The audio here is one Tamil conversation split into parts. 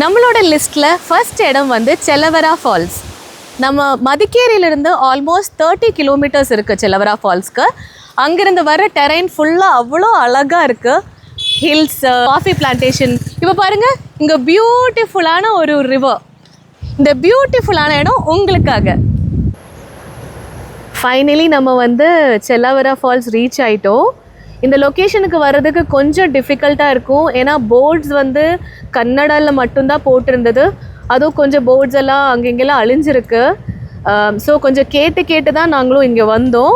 நம்மளோட லிஸ்ட்டில் ஃபர்ஸ்ட் இடம் வந்து செலவரா ஃபால்ஸ். நம்ம மதிக்கேரியிலிருந்து ஆல்மோஸ்ட் 30 கிலோமீட்டர்ஸ் இருக்குது செலவரா ஃபால்ஸ்க்கு. அங்கேருந்து வர டெரைன் ஃபுல்லாக அவ்வளோ அழகாக இருக்குது. Hills, coffee plantation. இப்போ பாருங்கள், இங்கே பியூட்டிஃபுல்லான ஒரு ரிவர். இந்த பியூட்டிஃபுல்லான இடம் உங்களுக்காக. ஃபைனலி நம்ம வந்து செலவரா ஃபால்ஸ் ரீச் ஆகிட்டோம். இந்த லொக்கேஷனுக்கு வர்றதுக்கு கொஞ்சம் டிஃபிகல்ட்டாக இருக்கும். ஏன்னா போர்ட்ஸ் வந்து கன்னடாவில் மட்டும்தான் போட்டிருந்தது. அதுவும் கொஞ்சம் போர்ட்ஸ் எல்லாம் அங்கெங்கெல்லாம் அழிஞ்சிருக்கு. ஸோ கொஞ்சம் கேட்டு தான் நாங்களும் இங்கே வந்தோம்.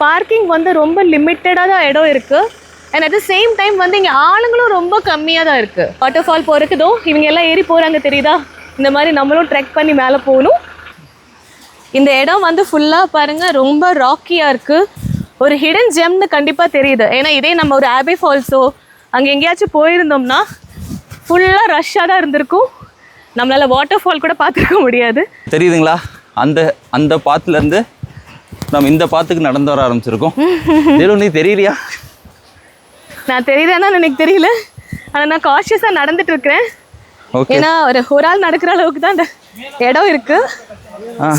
பார்க்கிங் வந்து ரொம்ப லிமிட்டடாக தான் இடம் இருக்குது. And at the same time வந்து இங்கே ஆளுங்களும் ரொம்ப கம்மியாக தான் இருக்குது. வாட்டர் ஃபால் போகிறதுக்குதோ இவங்க எல்லாம் ஏறி போகிறாங்க தெரியுதா? இந்த மாதிரி நம்மளும் ட்ரெக் பண்ணி மேலே போகணும். இந்த இடம் வந்து ஃபுல்லாக பாருங்கள், ரொம்ப ராக்கியாக இருக்குது. ஒரு ஹிடன் ஜெம்னு கண்டிப்பாக தெரியுது. ஏன்னா இதே நம்ம ஒரு ஆபே ஃபால்ஸோ அங்கே எங்கேயாச்சும் போயிருந்தோம்னா ஃபுல்லாக ரஷ்ஷாக தான் இருந்திருக்கும். நம்மளால் வாட்டர் ஃபால் கூட பார்த்துருக்க முடியாது. தெரியுதுங்களா? அந்த பாத்துலேருந்து நம்ம இந்த பாத்துக்கு நடந்து வர ஆரம்பிச்சிருக்கோம். நீ தெரியலையா? நான் தெரியுறேன்னா எனக்கு தெரியல. ஆனால் நான் காஷியஸாக நடந்துட்டு இருக்கிறேன். ஏன்னா ஒரு ஆள் நடக்கிற அளவுக்கு தான் அந்த இடம் இருக்கு.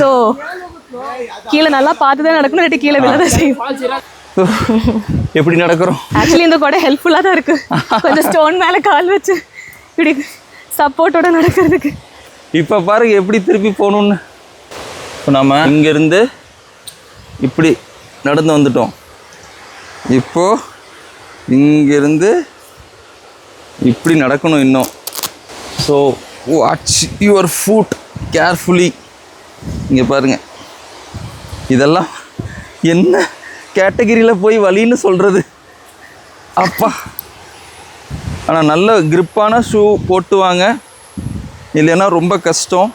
ஸோ கீழே நல்லா பார்த்து தான் நடக்கணும், இல்லாட்டி கீழே விழாதான் செய்யும். எப்படி நடக்கிறோம்? ஆக்சுவலி இந்த கூட ஹெல்ப்ஃபுல்லாக தான் இருக்கு. கொஞ்சம் ஸ்டோன் மேலே கால் வச்சு இப்படி சப்போர்ட்டோட நடக்கிறதுக்கு. இப்போ பாருங்க எப்படி திருப்பி போகணுன்னு. இப்போ நம்ம இங்கேருந்து இப்படி நடந்து வந்துட்டோம். இப்போது இங்கேருந்து இப்படி நடக்கணும் இன்னும். So watch your food carefully. இங்கே பாருங்கள், இதெல்லாம் என்ன கேட்டகிரியில் போய் வழின்னு சொல்கிறது அப்பா. ஆனால் நல்ல கிரிப்பான ஷூ போட்டு வாங்க, இல்லைன்னா ரொம்ப கஷ்டம்.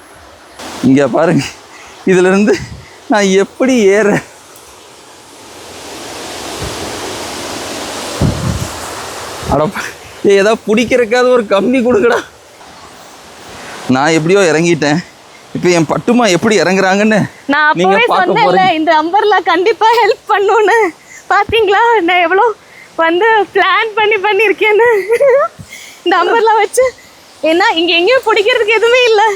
இங்கே பாருங்க, இதிலேருந்து நான் எப்படி ஏறேன்? அடப்பா, ஏதாவது பிடிக்கிறக்காவது ஒரு கம்பி கொடுக்கடா. நான் எப்படியோ இறங்கிட்டேன். இப்போ என் பட்டுமா எப்படி இறங்குறாங்கன்னு நான் அப்பவே சொன்னேன்ல, இந்த அம்பர்லா கண்டிப்பா ஹெல்ப் பண்ணுன்னு. பாத்தீங்களா நான் எவ்வளோ வந்து பிளான் பண்ணியிருக்கேன்னு. இந்த அம்பர்லா வச்சு ஏன்னா இங்க எங்கேயும் பிடிக்கிறதுக்கு எதுவுமே இல்லை.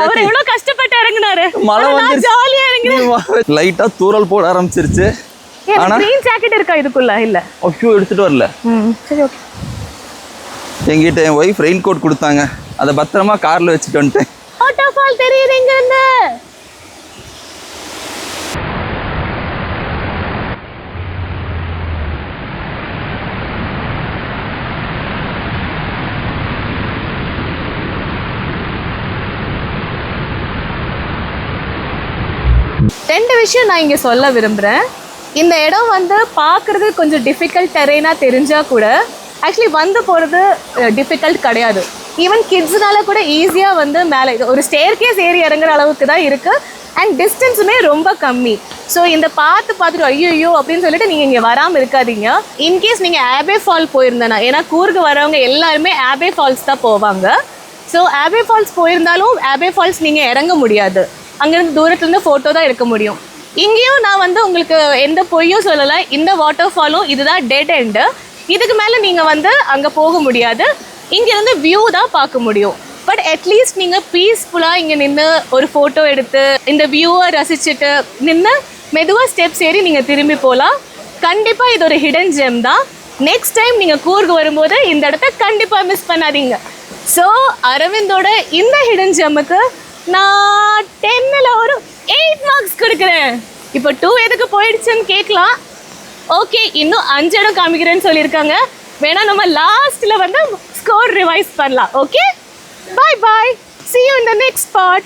அவர் எவ்வளோ கஷ்டப்பட்டு இறங்குனாரு. மழை வந்து ஜாலியா இறங்குறேன். லைட்டா தூறல் போட ஆரம்பிச்சிருச்சு. ஆனா க்ரீன் ஜாக்கெட் இருக்கா இதுக்குள்ள? இல்ல. ஷூ எடுத்துட்டு வரல. சரி, ஓகே. என்கிட்ட என் ஒய்ஃப் ரெயின் கோட் கொடுத்தாங்க, அதை பத்திரமா கார்ல வச்சுட்டு வந்துட்டேன். வாட்டர் ஃபால் தெரியுது இங்க இருந்து. ரெண்டு விஷயம் நான் இங்கே சொல்ல விரும்புகிறேன். இந்த இடம் வந்து பார்க்குறது கொஞ்சம் டிஃபிகல்ட் டெரெயினாக தெரிஞ்சால் கூட ஆக்சுவலி வந்து போகிறது டிஃபிகல்ட் கிடையாது. ஈவன் கிட்ஸ்னால கூட ஈஸியாக வந்து மேலே ஒரு ஸ்டேர் கேஸ் ஏறி இறங்குற அளவுக்கு தான் இருக்குது. அண்ட் டிஸ்டன்ஸுமே ரொம்ப கம்மி. ஸோ இந்த பார்த்துட்டு ஐயோ அப்படின்னு சொல்லிட்டு நீங்கள் இங்கே வராமல் இருக்காதீங்க. இன்கேஸ் நீங்கள் ஆபே ஃபால் போயிருந்தேன்னா, ஏன்னா கூர்க்கு வரவங்க எல்லாருமே ஆபே ஃபால்ஸ் தான் போவாங்க. ஸோ ஆபே ஃபால்ஸ் போயிருந்தாலும் ஆபே ஃபால்ஸ் நீங்கள் இறங்க முடியாது. அங்கேருந்து தூரத்துலேருந்து ஃபோட்டோ தான் எடுக்க முடியும். இங்கேயும் நான் வந்து உங்களுக்கு எந்த பொய்யும் சொல்லலை. இந்த வாட்டர் ஃபாலும் இதுதான் டெட் எண்டு. இதுக்கு மேலே நீங்கள் வந்து அங்கே போக முடியாது. இங்கேருந்து வியூ தான் பார்க்க முடியும். பட் அட்லீஸ்ட் நீங்கள் பீஸ்ஃபுல்லாக இங்கே நின்று ஒரு ஃபோட்டோ எடுத்து இந்த வியூவை ரசிச்சுட்டு நின்று மெதுவாக ஸ்டெப்ஸ் ஏறி நீங்கள் திரும்பி போகலாம். கண்டிப்பாக இது ஒரு ஹிடன் ஜெம் தான். நெக்ஸ்ட் டைம் நீங்கள் கூர்க்கு வரும்போது இந்த இடத்த கண்டிப்பாக மிஸ் பண்ணாதீங்க. ஸோ அரவிந்தோட இந்த ஹிடன் ஜெம்முக்கு நான் 10ல் ஒரு 8 மார்க்ஸ் கொடுக்குறேன். இப்போ 2 எதுக்கு போயிடுச்சுன்னு கேட்கலாம். ஓகே, இன்னும் 5 இடம் காமிக்கிறேன்னு சொல்லியிருக்காங்க. வேணா நம்ம லாஸ்ட்டில் வந்து ஸ்கோர் ரிவைஸ் பண்ணலாம். Okay, bye bye, see you in the next part.